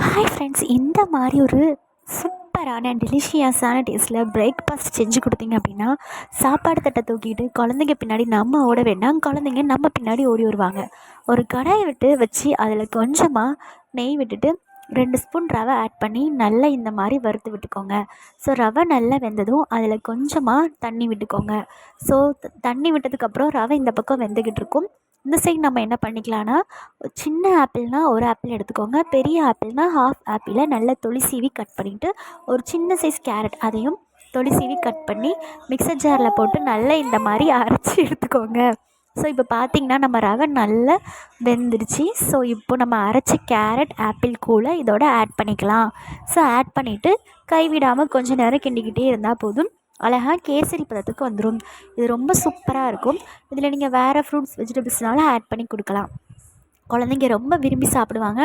Hi friends, இந்த மாதிரி ஒரு சூப்பரான டெலிஷியஸான டேஸ்ட்டில் பிரேக்ஃபாஸ்ட் செஞ்சு கொடுத்தீங்க அப்படின்னா, சாப்பாடு தட்டை தூக்கிட்டு குழந்தைங்க பின்னாடி நம்ம ஓட வேண்டாம், குழந்தைங்க நம்ம பின்னாடி ஓடி வருவாங்க. ஒரு கடாயை வச்சு அதில் கொஞ்சமாக நெய் விட்டுட்டு 2 ஸ்பூன் ரவை ஆட் பண்ணி நல்லா இந்த மாதிரி வறுத்து விட்டுக்கோங்க. ஸோ ரவை நல்லா வெந்ததும் அதில் கொஞ்சமாக தண்ணி விட்டுக்கோங்க. ஸோ தண்ணி விட்டதுக்கப்புறம் ரவை இந்த பக்கம் வெந்துக்கிட்டு இருக்கும். இந்த சைடு நம்ம என்ன பண்ணிக்கலாம்னா, சின்ன ஆப்பிள்னால் ஒரு ஆப்பிள் எடுத்துக்கோங்க, பெரிய ஆப்பிள்னால் ஹாஃப் ஆப்பிளை நல்லா தொளி சீவி கட் பண்ணிவிட்டு, ஒரு சின்ன சைஸ் கேரட் அதையும் தொளி சீவி கட் பண்ணி மிக்சர் ஜாரில் போட்டு நல்லா இந்த மாதிரி அரைச்சி எடுத்துக்கோங்க. ஸோ இப்போ பார்த்திங்கன்னா நம்ம ரவை நல்லா வெந்துடுச்சு. ஸோ இப்போ நம்ம அரைச்ச கேரட் ஆப்பிள் கூட இதோட ஆட் பண்ணிக்கலாம். ஸோ ஆட் பண்ணிவிட்டு கைவிடாமல் கொஞ்சம் நேரம் கிண்டிக்கிட்டே இருந்தால் போதும், அழகாக கேசரி பதத்துக்கு வந்துடும். இது ரொம்ப சூப்பராக இருக்கும். இதில் நீங்கள் வேறு ஃப்ரூட்ஸ் வெஜிடபிள்ஸ்னாலும் ஆட் பண்ணி கொடுக்கலாம். குழந்தைங்க ரொம்ப விரும்பி சாப்பிடுவாங்க.